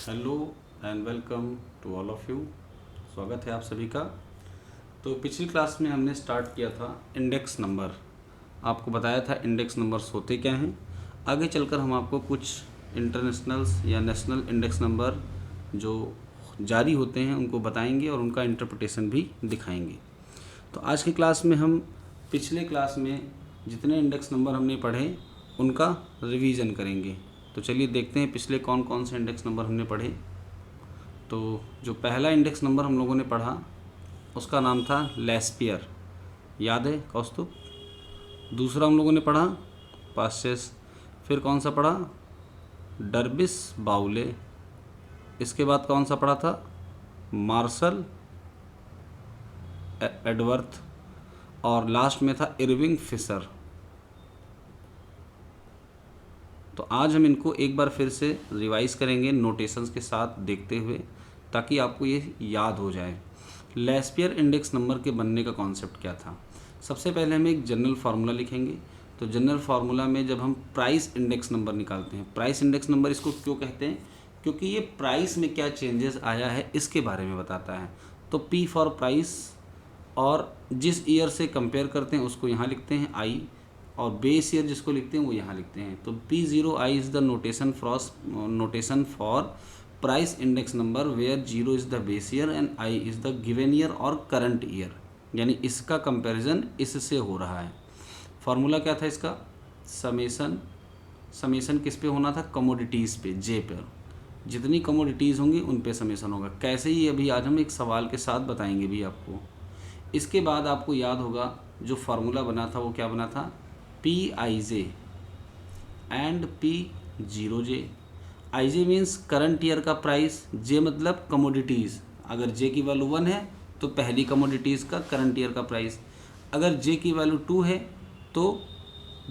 Hello and welcome to all of you. स्वागत है आप सभी का। तो पिछली क्लास में हमने स्टार्ट किया था इंडेक्स नंबर। आपको बताया था इंडेक्स नंबर्स होते क्या हैं। आगे चलकर हम आपको कुछ इंटरनेशनल्स या नेशनल इंडेक्स नंबर जो जारी होते हैं उनको बताएंगे और उनका इंटरप्रिटेशन भी दिखाएंगे। तो आज की क्लास में हम पिछले क्लास में जितने इंडेक्स नंबर हमने पढ़े उनका रिवीजन करेंगे। तो चलिए देखते हैं पिछले कौन कौन से इंडेक्स नंबर हमने पढ़े। तो जो पहला इंडेक्स नंबर हम लोगों ने पढ़ा उसका नाम था लेस्पियर, याद है कौस्तुभ। दूसरा हम लोगों ने पढ़ा पास्चेस। फिर कौन सा पढ़ा? डर्बिस बाउले। इसके बाद कौन सा पढ़ा था? मार्शल एडवर्थ। और लास्ट में था इरविंग फिशर। तो आज हम इनको एक बार फिर से रिवाइज करेंगे नोटेशंस के साथ देखते हुए, ताकि आपको ये याद हो जाए। लेस्पियर इंडेक्स नंबर के बनने का कॉन्सेप्ट क्या था। सबसे पहले हम एक जनरल फार्मूला लिखेंगे। तो जनरल फार्मूला में जब हम प्राइस इंडेक्स नंबर निकालते हैं, प्राइस इंडेक्स नंबर इसको क्यों कहते हैं? क्योंकि ये प्राइस में क्या चेंजेस आया है इसके बारे में बताता है। तो पी फॉर प्राइस, और जिस ईयर से कंपेयर करते हैं उसको यहाँ लिखते हैं आई, और बेस ईयर जिसको लिखते हैं वो यहाँ लिखते हैं। तो P0I is the notation for price index number where 0 is the base year and I is the given year और करंट ईयर। यानी इसका कंपैरिजन इससे हो रहा है। फार्मूला क्या था इसका? समेसन किस पे होना था? कमोडिटीज़ पे, जे पर। जितनी कमोडिटीज़ होंगी उन पे समेसन होगा। कैसे ही अभी आज हम एक सवाल के साथ बताएंगे भी आपको। इसके बाद आपको याद होगा जो फार्मूला बना था वो क्या बना था? PIJ and P0J। IJ means current year का प्राइस, J मतलब कमोडिटीज़। अगर J की वैल्यू 1 है तो पहली कमोडिटीज़ का करंट ईयर का प्राइस। अगर J की वैल्यू 2 है तो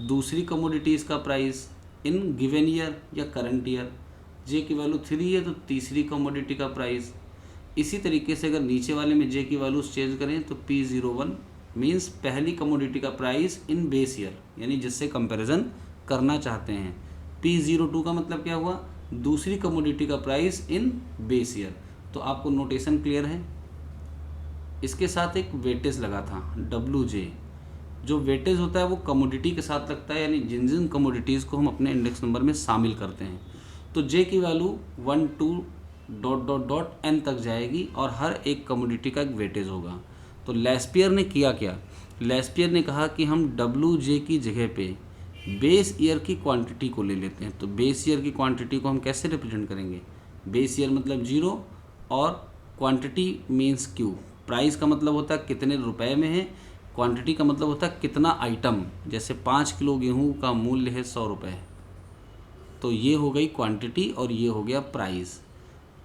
दूसरी कमोडिटीज़ का प्राइस इन गिवन ईयर या करंट ईयर। J की वैल्यू 3 है तो तीसरी कमोडिटी का प्राइस। इसी तरीके से अगर नीचे वाले में J की वैल्यूज चेंज करें तो P01 मीन्स पहली कमोडिटी का प्राइस इन बेस ईयर, यानी जिससे कंपैरिजन करना चाहते हैं। P02 का मतलब क्या हुआ? दूसरी कमोडिटी का प्राइस इन बेस ईयर। तो आपको नोटेशन क्लियर है। इसके साथ एक वेटेज लगा था WJ। जो वेटेज होता है वो कमोडिटी के साथ लगता है, यानी जिन जिन कमोडिटीज़ को हम अपने इंडेक्स नंबर में शामिल करते हैं। तो J की value 1 2 dot dot dot n तक जाएगी और हर एक कमोडिटी का एक वेटेज होगा। तो लेस्पियर ने किया क्या? लेस्पियर ने कहा कि हम WJ की जगह पे बेस ईयर की क्वांटिटी को ले लेते हैं। तो बेस ईयर की क्वांटिटी को हम कैसे रिप्रेजेंट करेंगे? बेस ईयर मतलब 0 और क्वांटिटी मीन्स Q। प्राइस का मतलब होता है कितने रुपए में है, क्वांटिटी का मतलब होता है कितना आइटम। जैसे 5 किलो गेहूँ का मूल्य है 100 रुपये, तो ये हो गई क्वांटिटी और ये हो गया प्राइस।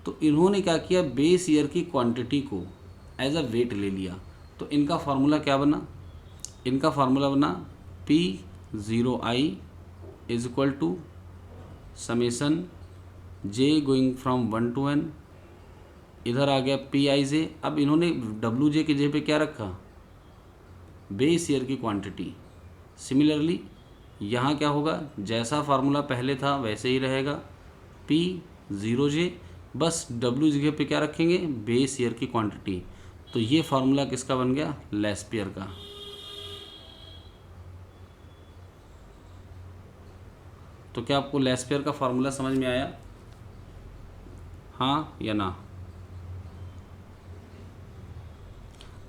तो इन्होंने क्या किया? बेस ईयर की क्वांटिटी को एज अ वेट ले लिया। तो इनका फार्मूला क्या बना? इनका फार्मूला बना P0I is equal to summation J going from 1 to n। इधर आ गया PIJ। अब इन्होंने WJ की जगह पे क्या रखा? बेस ईयर की क्वांटिटी। सिमिलरली यहाँ क्या होगा? जैसा फार्मूला पहले था वैसे ही रहेगा, P0J, बस W जगह पे क्या रखेंगे? बेस ईयर की क्वांटिटी। तो ये फार्मूला किसका बन गया? लेस्पियर का। तो क्या आपको लेस्पियर का फार्मूला समझ में आया? हाँ या ना?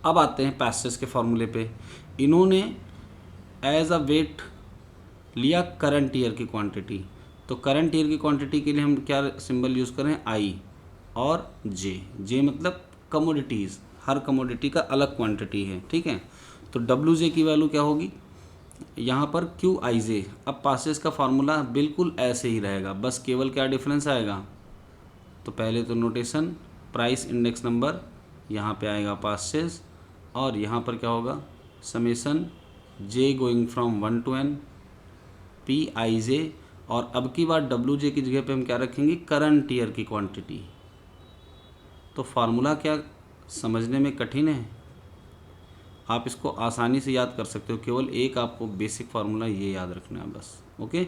अब आते हैं पैसेज के फार्मूले पे। इन्होंने एज अ वेट लिया करंट ईयर की क्वांटिटी। तो करंट ईयर की क्वांटिटी के लिए हम क्या सिंबल यूज़ करें? I और J मतलब कमोडिटीज़। हर कमोडिटी का अलग क्वांटिटी है, ठीक है। तो WJ की वैल्यू क्या होगी? यहाँ पर QIJ। अब पासेस का फार्मूला बिल्कुल ऐसे ही रहेगा, बस केवल क्या डिफरेंस आएगा? तो पहले तो नोटेशन प्राइस इंडेक्स नंबर, यहाँ पे आएगा पासेस, और यहाँ पर क्या होगा? Summation J going from 1 to n PIJ। और अब की बार WJ की जगह पे हम क्या रखेंगे? करंट ईयर की क्वांटिटी। तो फार्मूला क्या समझने में कठिन है? आप इसको आसानी से याद कर सकते हो। केवल एक आपको बेसिक फार्मूला ये याद रखना है बस। ओके,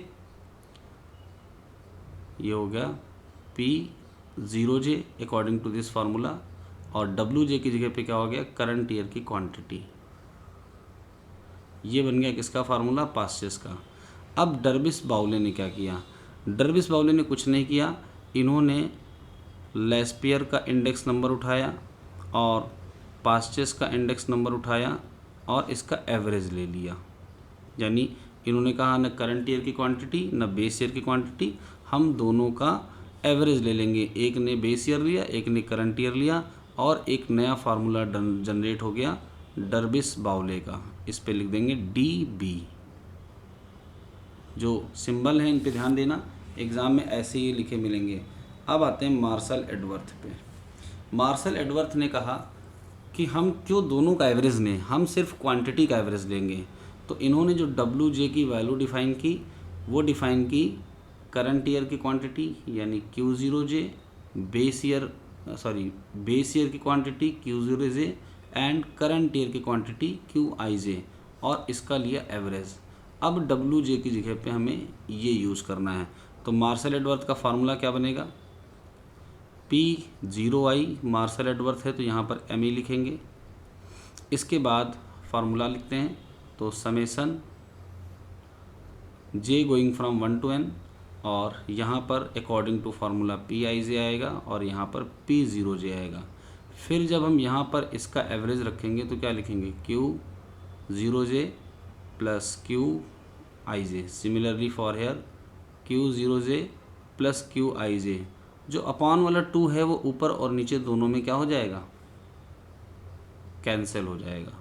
ये हो गया Q0J according to this formula, और WJ की जगह पे क्या हो गया, करंट ईयर की क्वांटिटी। ये बन गया किसका फार्मूला, पास्चेस का। अब डर्बिस बाउले ने क्या किया, डर्बिस बाउले ने कुछ नहीं किया, इन्होंने लेस्पियर का इंडेक्स नंबर उठाया और पास्चेस का इंडेक्स नंबर उठाया और इसका एवरेज ले लिया। यानी इन्होंने कहा न करंट ईयर की क्वांटिटी न बेस ईयर की क्वांटिटी, हम दोनों का एवरेज ले लेंगे। एक ने बेस ईयर लिया, एक ने करंट ईयर लिया, और एक नया फार्मूला जनरेट हो गया डर्बिस बाउले का। इस पे लिख देंगे DB। जो सिंबल हैं इन पे ध्यान देना, एग्ज़ाम में ऐसे ही लिखे मिलेंगे। अब आते हैं मार्शल एडवर्थ पे। मार्शल एडवर्थ ने कहा कि हम क्यों दोनों का एवरेज लें, हम सिर्फ क्वांटिटी का एवरेज लेंगे। तो इन्होंने जो WJ की वैल्यू डिफ़ाइन की, वो डिफ़ाइन की करंट ईयर की क्वांटिटी यानी Q0J, बेस ईयर की quantity Q0J and current year की क्वांटिटी QIJ, और इसका लिया एवरेज। अब WJ की जगह पे हमें ये यूज़ करना है। तो मार्शल एडवर्थ का फार्मूला क्या बनेगा, P0I, मार्शल एडवर्थ है तो यहाँ पर ME लिखेंगे। इसके बाद फार्मूला लिखते हैं, तो summation J going from 1 to N, और यहाँ पर अकॉर्डिंग टू फार्मूला PIJ आएगा और यहाँ पर P0J आएगा। फिर जब हम यहाँ पर इसका एवरेज रखेंगे तो क्या लिखेंगे, Q0J plus QIJ। Similarly for here Q0J plus QIJ, जो अपॉन वाला 2 है वो ऊपर और नीचे दोनों में क्या हो जाएगा, कैंसिल हो जाएगा।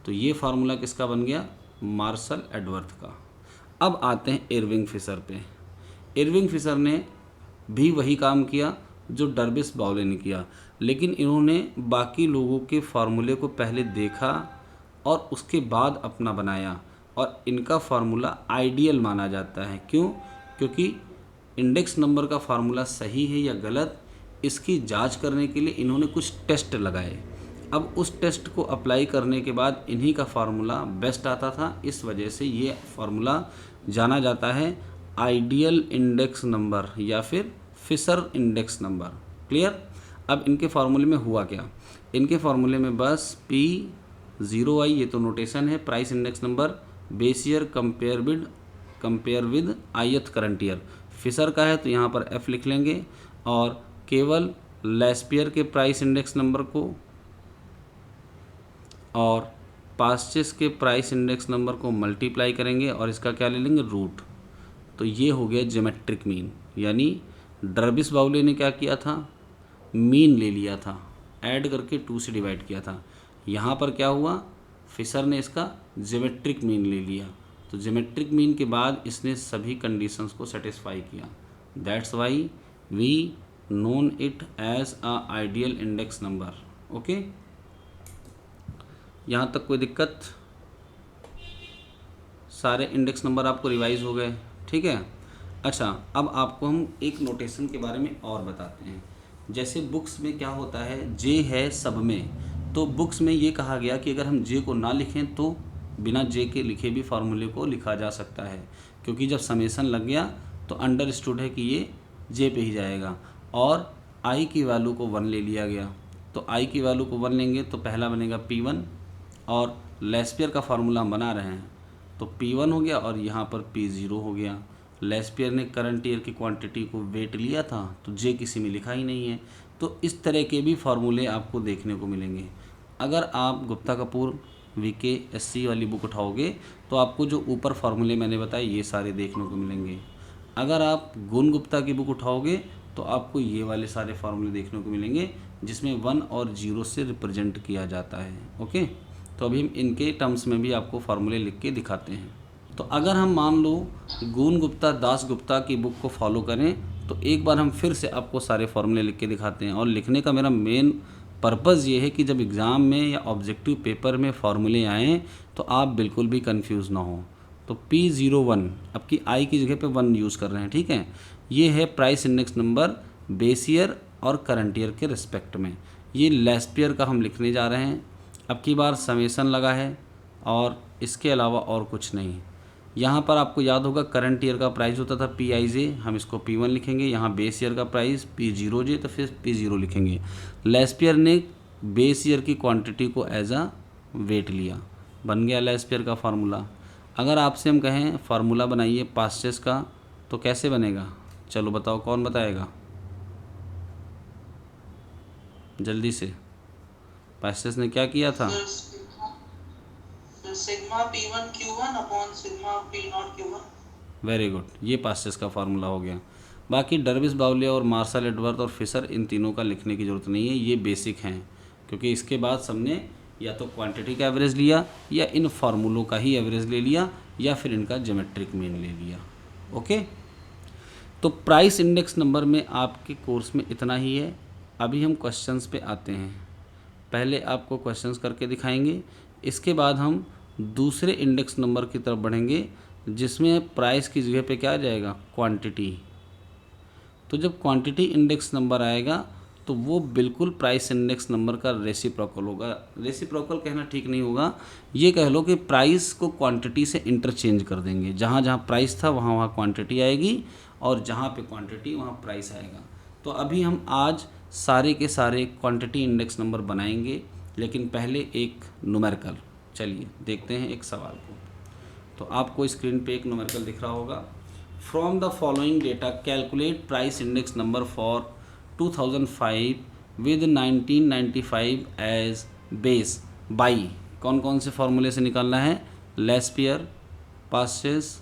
तो ये फार्मूला किसका बन गया, मार्शल एडवर्थ का। अब आते हैं इरविंग फिशर पे। इरविंग फिशर ने भी वही काम किया जो डर्बिस बाउले ने किया, लेकिन इन्होंने बाकी लोगों के फार्मूले को पहले देखा और उसके बाद अपना बनाया, और इनका फार्मूला आइडियल माना जाता है। क्यों, क्योंकि इंडेक्स नंबर का फार्मूला सही है या गलत, इसकी जांच करने के लिए इन्होंने कुछ टेस्ट लगाए। अब उस टेस्ट को अप्लाई करने के बाद इन्हीं का फार्मूला बेस्ट आता था, इस वजह से ये फार्मूला जाना जाता है आइडियल इंडेक्स नंबर या फिर फिशर इंडेक्स नंबर। क्लियर। अब इनके फार्मूले में हुआ क्या, इनके फार्मूले में बस P0I, ये तो नोटेशन है, price index number, base year compare with ith current year. Fisher का है तो यहाँ पर F लिख लेंगे, और केवल लेस्पियर के प्राइस इंडेक्स नंबर को और पास्चेस के प्राइस इंडेक्स नंबर को मल्टीप्लाई करेंगे और इसका क्या ले लेंगे, रूट। तो ये हो गया ज्योमेट्रिक मीन। यानी डर्बिस बाउले ने क्या किया था, मीन ले लिया था, ऐड करके 2 से डिवाइड किया था। यहाँ पर क्या हुआ, फिशर ने इसका ज्योमेट्रिक मीन ले लिया। तो ज्योमेट्रिक मीन के बाद इसने सभी कंडीशंस को सेटिस्फाई किया। That's why we known it as a ideal index number. Okay, यहाँ तक कोई दिक्कत, सारे इंडेक्स नंबर आपको रिवाइज हो गए, ठीक है। अच्छा, अब आपको हम एक नोटेशन के बारे में और बताते हैं। जैसे बुक्स में क्या होता है, जे है सब में, तो बुक्स में ये कहा गया कि अगर हम जे को ना लिखें तो बिना जे के लिखे भी फार्मूले को लिखा जा सकता है, क्योंकि जब समेसन लग गया तो अंडरस्टूड है कि ये जे पे ही जाएगा। और आई की वैल्यू को 1 ले लिया गया, तो आई की वैल्यू को 1 लेंगे तो पहला बनेगा P1, और लेस्पियर का फार्मूला हम बना रहे हैं तो P1 हो गया और यहाँ पर P0 हो गया। लेस्पियर ने करंट ईयर की क्वांटिटी को वेट लिया था तो जे किसी में लिखा ही नहीं है। तो इस तरह के भी फार्मूले आपको देखने को मिलेंगे। अगर आप गुप्ता कपूर VKSC वाली बुक उठाओगे तो आपको जो ऊपर फार्मूले मैंने बताए ये सारे देखने को मिलेंगे। अगर आप गुण गुप्ता की बुक उठाओगे तो आपको ये वाले सारे फार्मूले देखने को मिलेंगे जिसमें 1 और 0 से रिप्रेजेंट किया जाता है। ओके, तो अभी हम इनके टर्म्स में भी आपको फार्मूले लिख के दिखाते हैं। तो अगर हम मान लो गुण गुप्ता दास गुप्ता की बुक को फॉलो करें तो एक बार हम फिर से आपको सारे फार्मूले लिख के दिखाते हैं। और लिखने का मेरा मेन पर्पज़ ये है कि जब एग्ज़ाम में या ऑब्जेक्टिव पेपर में फार्मूले आएँ तो आप बिल्कुल भी कंफ्यूज ना हो। तो P01 आपकी आई की जगह पे 1 यूज़ कर रहे हैं, ठीक है। ये है price index number base year और करंट ईयर के रिस्पेक्ट में। ये लेस्पियर का हम लिखने जा रहे हैं। अब की बार समेसन लगा है और इसके अलावा और कुछ नहीं। यहाँ पर आपको याद होगा करंट ईयर का प्राइस होता था PIJ, हम इसको P1 लिखेंगे। यहाँ बेस ईयर का प्राइस P0J, तो फिर P0 लिखेंगे। लेस्पियर ने बेस ईयर की क्वांटिटी को एज अ वेट लिया, बन गया लेस्पियर का फार्मूला। अगर आपसे हम कहें फार्मूला बनाइए पास्चेस का, तो कैसे बनेगा? चलो बताओ, कौन बताएगा जल्दी से। पास्चेस ने क्या किया था? Sigma P1 Q1 upon sigma P0 Q1। Very good, ये पास्चेस का फार्मूला हो गया। बाकी डर्विस बाउले और मार्शल एडवर्थ और फिशर, इन तीनों का लिखने की ज़रूरत नहीं है, ये बेसिक हैं, क्योंकि इसके बाद सबने या तो क्वांटिटी का एवरेज लिया, या इन फार्मूलों का ही एवरेज ले लिया, या फिर इनका ज्योमेट्रिक मीन ले लिया। ओके, तो प्राइस इंडेक्स नंबर में आपके कोर्स में इतना ही है। अभी हम क्वेश्चंस पे आते हैं। पहले आपको क्वेश्चंस करके दिखाएंगे, इसके बाद हम दूसरे इंडेक्स नंबर की तरफ बढ़ेंगे, जिसमें प्राइस की जगह पे क्या आ जाएगा? क्वांटिटी। तो जब क्वांटिटी इंडेक्स नंबर आएगा तो वो बिल्कुल प्राइस इंडेक्स नंबर का रेसिप्रोकल होगा। रेसिप्रोकल कहना ठीक नहीं होगा, ये कह लो कि प्राइस को क्वांटिटी से इंटरचेंज कर देंगे। जहाँ जहाँ प्राइस था वहाँ वहाँ क्वांटिटी आएगी, और जहाँ पे क्वांटिटी वहाँ प्राइस आएगा। तो अभी हम आज सारे के सारे क्वांटिटी इंडेक्स नंबर बनाएंगे, लेकिन पहले एक न्यूमेरिकल। चलिए देखते हैं एक सवाल को। तो आपको स्क्रीन पे एक न्यूमेरिकल दिख रहा होगा। From the following data calculate price index number for 2005 with 1995 as base by. कौन कौन से फॉर्मूले से निकालना है? Laspeyres, Paasche's,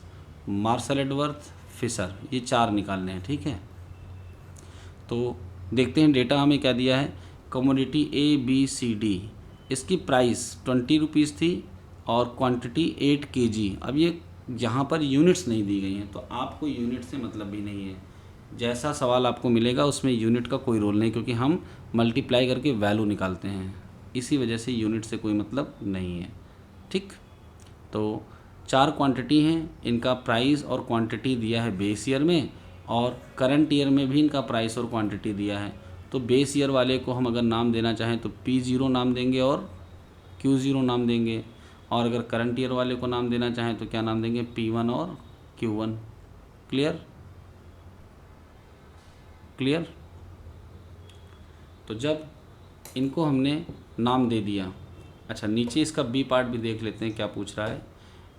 Marshall Edgeworth, Fisher, ये 4 निकालने हैं। ठीक है, तो देखते हैं डेटा हमें क्या दिया है। कमोडिटी ABCD, इसकी प्राइस 20 रुपीज़ थी और क्वांटिटी 8 kg। अब ये यहाँ पर यूनिट्स नहीं दी गई हैं, तो आपको यूनिट से मतलब भी नहीं है। जैसा सवाल आपको मिलेगा उसमें यूनिट का कोई रोल नहीं, क्योंकि हम मल्टीप्लाई करके वैल्यू निकालते हैं, इसी वजह से यूनिट से कोई मतलब नहीं है। ठीक, तो 4 क्वांटिटी हैं, इनका प्राइस और क्वांटिटी दिया है बेस ईयर में, और करंट ईयर में भी इनका प्राइस और क्वांटिटी दिया है। तो बेस ईयर वाले को हम अगर नाम देना चाहें तो P0 नाम देंगे और Q0 नाम देंगे, और अगर करंट ईयर वाले को नाम देना चाहें तो क्या नाम देंगे? P1 और Q1। क्लियर? क्लियर? तो जब इनको हमने नाम दे दिया, अच्छा नीचे इसका बी पार्ट भी देख लेते हैं क्या पूछ रहा है।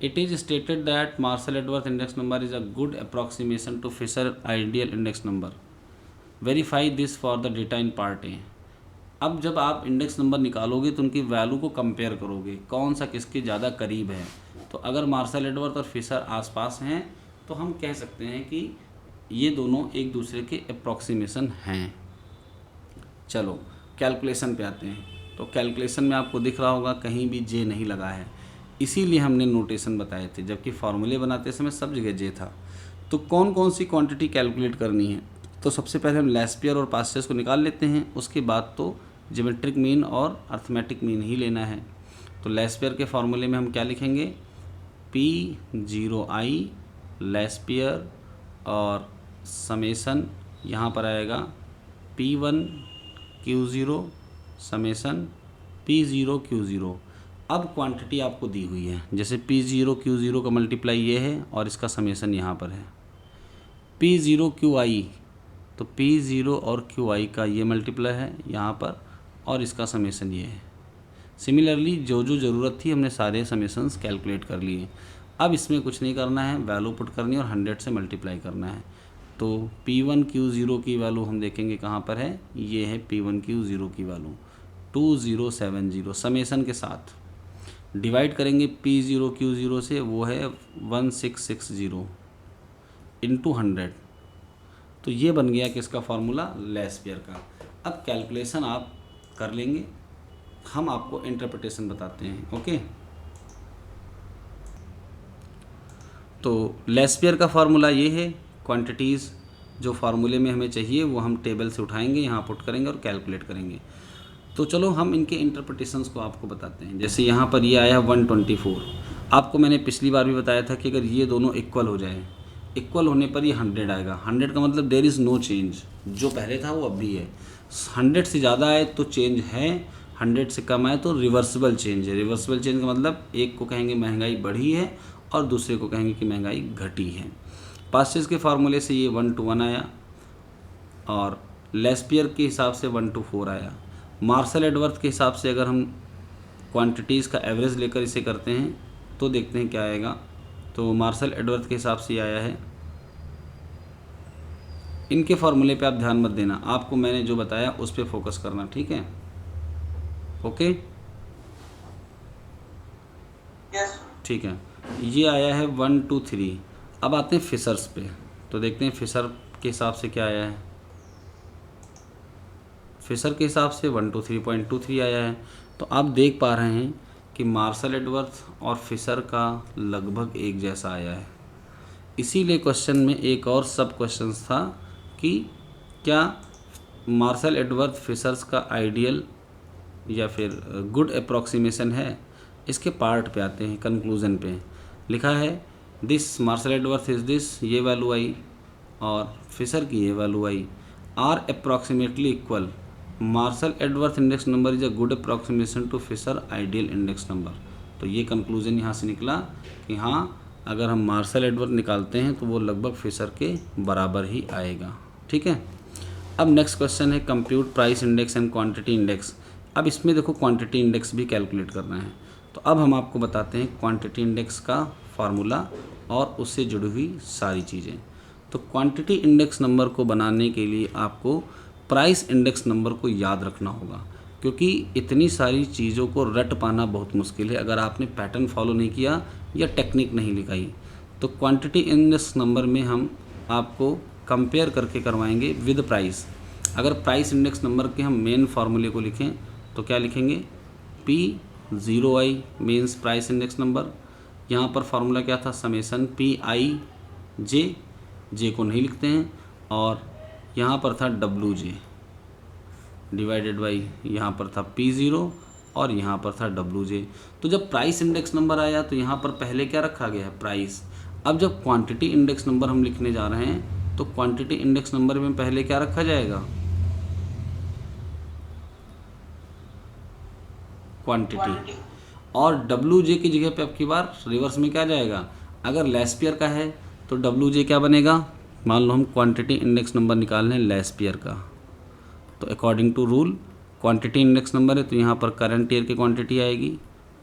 It is stated that Marshall Edgeworth index number is a good approximation to Fisher ideal index number. Verify this for the data in part A. अब जब आप इंडेक्स नंबर निकालोगे तो उनकी वैल्यू को कंपेयर करोगे, कौन सा किसके ज़्यादा करीब है। तो अगर मार्शल एडवर्थ और फिशर आसपास हैं तो हम कह सकते हैं कि ये दोनों एक दूसरे के अप्रॉक्सीमेशन हैं। चलो कैलकुलेशन पे आते हैं। तो कैलकुलेशन में आपको दिख रहा होगा कहीं भी जे नहीं लगा है, इसीलिए हमने नोटेशन बताए थे, जबकि फार्मूले बनाते समय सब जगह जे था। तो कौन कौन सी क्वांटिटी कैलकुलेट करनी है? तो सबसे पहले हम लेस्पियर और पास्चेस को निकाल लेते हैं, उसके बाद तो ज्योमेट्रिक मीन और अर्थमेटिक मीन ही लेना है। तो लेस्पियर के फार्मूले में हम क्या लिखेंगे? P0I लेस्पियर और समेसन यहाँ पर आएगा P1 Q0 summation P0 Q0। अब क्वांटिटी आपको दी हुई है, जैसे P0 Q0 का मल्टीप्लाई ये है और इसका समेसन यहाँ पर है। P0 QI, तो P0 और QI का ये मल्टीप्लाई है यहाँ पर, और इसका समेसन ये है। सिमिलरली जो जो ज़रूरत थी हमने सारे समेशंस कैलकुलेट कर लिए। अब इसमें कुछ नहीं करना है, वैल्यू पुट करनी है और 100 से मल्टीप्लाई करना है। तो P1 Q0 की वैल्यू हम देखेंगे कहाँ पर है, ये है P1 Q0 की वैल्यू 2070। समेसन के साथ डिवाइड करेंगे P0 Q0 से, वो है 1660 इंटू 100। तो ये बन गया किसका फार्मूला? लेस्पियर का। अब कैलकुलेशन आप कर लेंगे, हम आपको इंटरप्रिटेशन बताते हैं। ओके, तो लेस्पियर का फार्मूला ये है। क्वांटिटीज़ जो फार्मूले में हमें चाहिए वो हम टेबल से उठाएंगे, यहाँ पुट करेंगे और कैलकुलेट करेंगे। तो चलो हम इनके इंटरप्रिटेशंस को आपको बताते हैं। जैसे यहाँ पर ये आया 124। आपको मैंने पिछली बार भी बताया था कि अगर ये दोनों इक्वल हो जाए, इक्वल होने पर ये 100 आएगा। 100 का मतलब देयर इज़ नो चेंज, जो पहले था वो अब भी है। 100 से ज़्यादा आए तो चेंज है, 100 से कम आए तो रिवर्सिबल चेंज है। रिवर्सिबल चेंज का मतलब एक को कहेंगे महंगाई बढ़ी है और दूसरे को कहेंगे कि महंगाई घटी है। पास्चेस के फार्मूले से ये 1:1 आया और लेस्पियर के हिसाब से 1:4 आया। मार्शल एडवर्थ के हिसाब से अगर हम क्वांटिटीज़ का एवरेज लेकर इसे करते हैं तो देखते हैं क्या आएगा। तो मार्शल एडवर्थ के हिसाब से आया है। इनके फार्मूले पे आप ध्यान मत देना, आपको मैंने जो बताया उस पर फोकस करना, ठीक है? ओके, यस ठीक है। ये आया है 1, 2, 3। अब आते हैं फिशर्स पे, तो देखते हैं फिशर के हिसाब से क्या आया है। फिशर के हिसाब से 123.23 आया है। तो आप देख पा रहे हैं कि मार्शल एडवर्थ और फिशर का लगभग एक जैसा आया है। इसीलिए क्वेश्चन में एक और सब क्वेश्चन था कि क्या मार्शल एडवर्थ फिशर्स का आइडियल या फिर गुड अप्रॉक्सीमेशन है। इसके पार्ट पे आते हैं, कंक्लूजन पे लिखा है this Marshall Edgeworth is this, ये वैल्यू आई, और फिशर की ये वैल्यू आई, are approximately equal. Marshall Edgeworth index number is a good approximation to Fisher ideal index number. तो ये कंक्लूजन यहाँ से निकला कि हाँ, अगर हम मार्शल एडवर्थ निकालते हैं तो वो लगभग फिशर के बराबर ही आएगा, ठीक है। अब नेक्स्ट क्वेश्चन है compute price index and quantity index. अब इसमें देखो क्वांटिटी इंडेक्स भी कैलकुलेट करना है। तो अब हम आपको बताते हैं क्वांटिटी इंडेक्स का फार्मूला और उससे जुड़ी हुई सारी चीज़ें। तो क्वांटिटी इंडेक्स नंबर को बनाने के लिए आपको प्राइस इंडेक्स नंबर को याद रखना होगा, क्योंकि इतनी सारी चीज़ों को रट पाना बहुत मुश्किल है अगर आपने पैटर्न फॉलो नहीं किया या टेक्निक नहीं लिखाई। तो क्वांटिटी इंडेक्स नंबर में हम आपको कंपेयर करके करवाएंगे विद प्राइस। अगर प्राइस इंडेक्स नंबर के हम मेन फार्मूले को लिखें तो क्या लिखेंगे, P0i means price index number. यहाँ पर फार्मूला क्या था, समेसन PIJ, जे को नहीं लिखते हैं, और यहाँ पर था WJ डिवाइडेड बाई यहाँ पर था P0 और यहाँ पर था WJ। तो जब प्राइस इंडेक्स नंबर आया तो यहाँ पर पहले क्या रखा गया है, प्राइस। अब जब क्वांटिटी इंडेक्स नंबर हम लिखने जा रहे हैं तो क्वांटिटी इंडेक्स नंबर में पहले क्या रखा जाएगा, क्वांटिटी, और WJ की जगह पे अब की बार रिवर्स में क्या जाएगा। अगर लेस्पियर का है तो WJ क्या बनेगा, मान लो हम क्वांटिटी इंडेक्स नंबर निकाल लें लेस्पियर का, तो according to rule quantity index number है तो यहाँ पर करंट ईयर की क्वांटिटी आएगी,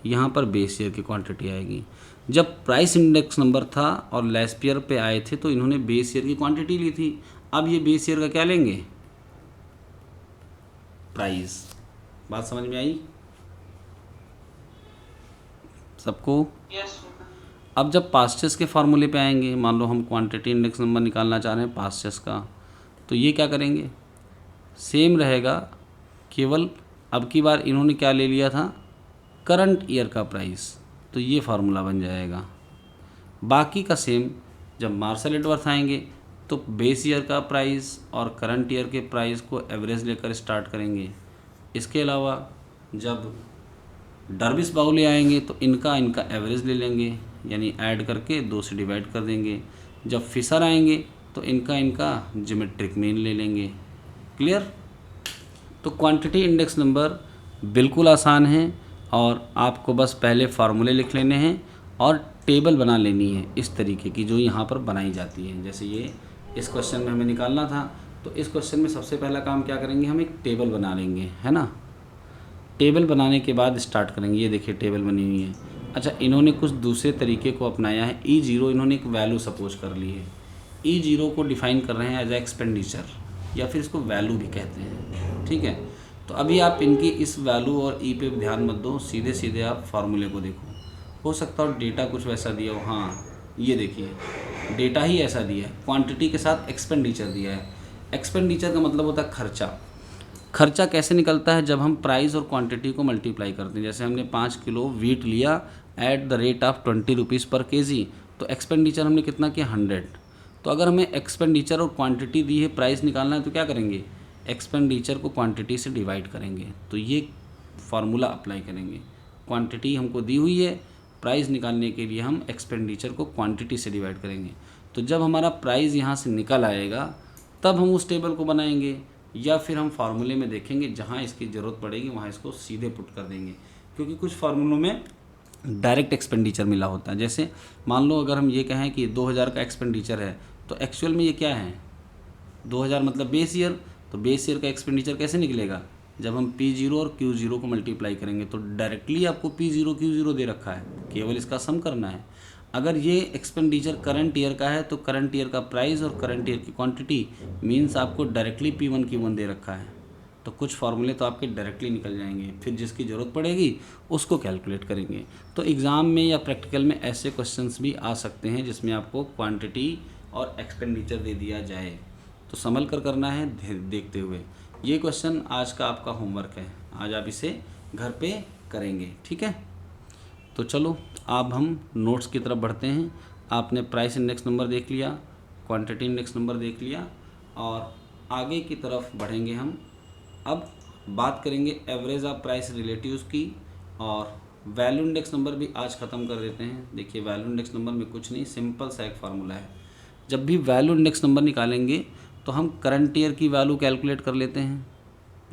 यहाँ पर बेस ईयर की क्वांटिटी आएगी। जब प्राइस इंडेक्स नंबर था और लेस्पियर पे आए थे तो इन्होंने बेस ईयर की क्वांटिटी ली थी। अब ये बेस ईयर का क्या लेंगे, प्राइस। बात समझ में आई सबको? यस अब जब पास्चेस के फार्मूले पे आएंगे, मान लो हम क्वांटिटी इंडेक्स नंबर निकालना चाह रहे हैं पास्चेस का, तो ये क्या करेंगे, सेम रहेगा, केवल अब की बार इन्होंने क्या ले लिया था, करंट ईयर का प्राइस, तो ये फार्मूला बन जाएगा। बाकी का सेम, जब मार्शल एडवर्थ आएंगे तो बेस ईयर का प्राइस और करंट ईयर के प्राइस को एवरेज लेकर स्टार्ट करेंगे। इसके अलावा जब डर्बिस बाउले आएंगे तो इनका एवरेज ले लेंगे, यानी ऐड करके 2 से डिवाइड कर देंगे। जब फिशर आएंगे तो इनका ज्योमेट्रिक मीन ले लेंगे। क्लियर? तो क्वांटिटी इंडेक्स नंबर बिल्कुल आसान है और आपको बस पहले फार्मूले लिख लेने हैं और टेबल बना लेनी है इस तरीके की जो यहाँ पर बनाई जाती है। जैसे ये इस क्वेश्चन में हमें निकालना था, तो इस क्वेश्चन में सबसे पहला काम क्या करेंगे, हम एक टेबल बना लेंगे, है ना। टेबल बनाने के बाद स्टार्ट करेंगे। ये देखिए टेबल बनी हुई है। अच्छा, इन्होंने कुछ दूसरे तरीके को अपनाया है। E0 इन्होंने एक वैल्यू सपोज कर ली है। E0 को डिफाइन कर रहे हैं एज ए एक्सपेंडिचर, या फिर इसको वैल्यू भी कहते हैं, ठीक है। तो अभी आप इनकी इस वैल्यू और ई पे ध्यान मत दो, सीधे सीधे आप फार्मूले को देखो। हो सकता है डेटा कुछ वैसा दिया हो, हाँ ये देखिए डेटा ही ऐसा दिया है, क्वांटिटी के साथ एक्सपेंडिचर दिया है। एक्सपेंडिचर का मतलब होता है खर्चा। खर्चा कैसे निकलता है, जब हम प्राइस और क्वांटिटी को मल्टीप्लाई करते हैं। जैसे हमने 5 किलो वीट लिया at the rate of 20 rupees पर केजी, तो एक्सपेंडिचर हमने कितना किया, 100। तो अगर हमें एक्सपेंडिचर और क्वांटिटी दी है, प्राइस निकालना है, तो क्या करेंगे, एक्सपेंडिचर को क्वांटिटी से डिवाइड करेंगे। तो ये फार्मूला अप्लाई करेंगे। क्वांटिटी हमको दी हुई है, प्राइस निकालने के लिए हम एक्सपेंडिचर को क्वांटिटी से डिवाइड करेंगे। तो जब हमारा प्राइस यहाँ से निकल आएगा तब हम उस टेबल को बनाएंगे, या फिर हम फार्मूले में देखेंगे जहाँ इसकी ज़रूरत पड़ेगी वहाँ इसको सीधे पुट कर देंगे। क्योंकि कुछ फार्मूलों में डायरेक्ट एक्सपेंडिचर मिला होता है। जैसे मान लो अगर हम ये कहें कि 2000 का एक्सपेंडिचर है, तो एक्चुअल में ये क्या है, 2000 मतलब बेस ईयर, तो बेस ईयर का एक्सपेंडिचर कैसे निकलेगा, जब हम P0 और Q0 को मल्टीप्लाई करेंगे तो डायरेक्टली आपको P0 Q0 दे रखा है, केवल इसका सम करना है। अगर ये एक्सपेंडिचर करंट ईयर का है तो करंट ईयर का प्राइस और करंट ईयर की क्वांटिटी मींस आपको डायरेक्टली P1 Q1 दे रखा है। तो कुछ फार्मूले तो आपके डायरेक्टली निकल जाएंगे, फिर जिसकी ज़रूरत पड़ेगी उसको कैलकुलेट करेंगे। तो एग्ज़ाम में या प्रैक्टिकल में ऐसे क्वेश्चंस भी आ सकते हैं जिसमें आपको क्वांटिटी और एक्सपेंडिचर दे दिया जाए, तो संभल कर करना है देखते हुए। ये क्वेश्चन आज का आपका होमवर्क है, आज आप इसे घर पे करेंगे, ठीक है। तो चलो अब हम नोट्स की तरफ बढ़ते हैं। आपने प्राइस इंडेक्स नंबर देख लिया, क्वांटिटी इंडेक्स नंबर देख लिया, और आगे की तरफ बढ़ेंगे हम। अब बात करेंगे एवरेज ऑफ प्राइस रिलेटिव्स की, और वैल्यू इंडेक्स नंबर भी आज ख़त्म कर देते हैं। देखिए वैल्यू इंडेक्स नंबर में कुछ नहीं, सिंपल सा एक फार्मूला है। जब भी वैल्यू इंडेक्स नंबर निकालेंगे तो हम करंट ईयर की वैल्यू कैलकुलेट कर लेते हैं,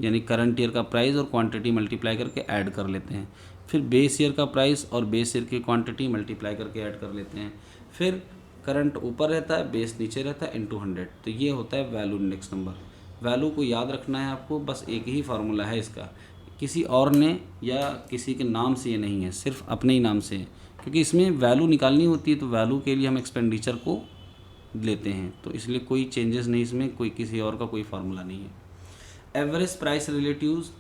यानी करंट ईयर का प्राइस और क्वांटिटी मल्टीप्लाई करके ऐड कर लेते हैं। फिर बेस ईयर का प्राइस और बेस ईयर की क्वांटिटी मल्टीप्लाई करके ऐड कर लेते हैं। फिर करंट ऊपर रहता है, बेस नीचे रहता है, इनटू 100। तो ये होता है वैल्यू इंडेक्स नंबर। वैल्यू को याद रखना है आपको, बस एक ही फार्मूला है इसका, किसी और ने या किसी के नाम से ये नहीं है, सिर्फ अपने ही नाम से है, क्योंकि इसमें वैल्यू निकालनी होती है तो वैल्यू के लिए हम एक्सपेंडिचर को लेते हैं, तो इसलिए कोई चेंजेस नहीं इसमें, कोई किसी और का कोई फार्मूला नहीं है। एवरेज प्राइस रिलेटिव्स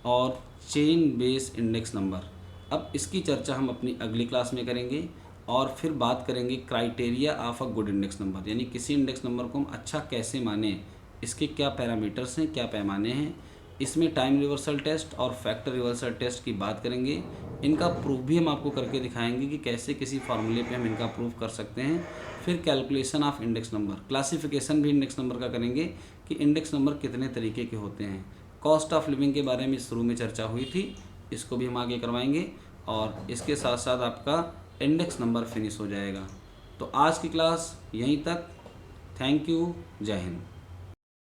और चेन बेस इंडेक्स नंबर, अब इसकी चर्चा हम अपनी अगली क्लास में करेंगे। और फिर बात करेंगे criteria of a good index number, यानी किसी इंडेक्स नंबर को हम अच्छा कैसे माने, इसके क्या पैरामीटर्स हैं, क्या पैमाने हैं। इसमें टाइम रिवर्सल टेस्ट और फैक्टर रिवर्सल टेस्ट की बात करेंगे। इनका प्रूफ भी हम आपको करके दिखाएंगे कि कैसे किसी फार्मूले पे हम इनका प्रूफ कर सकते हैं। फिर calculation of index number, classification भी इंडेक्स नंबर का करेंगे कि इंडेक्स नंबर कितने तरीके के होते हैं। कॉस्ट ऑफ लिविंग के बारे में शुरू में चर्चा हुई थी, इसको भी हम आगे करवाएंगे, और इसके साथ साथ आपका इंडेक्स नंबर फिनिश हो जाएगा। तो आज की क्लास यहीं तक। थैंक यू, जय हिंद।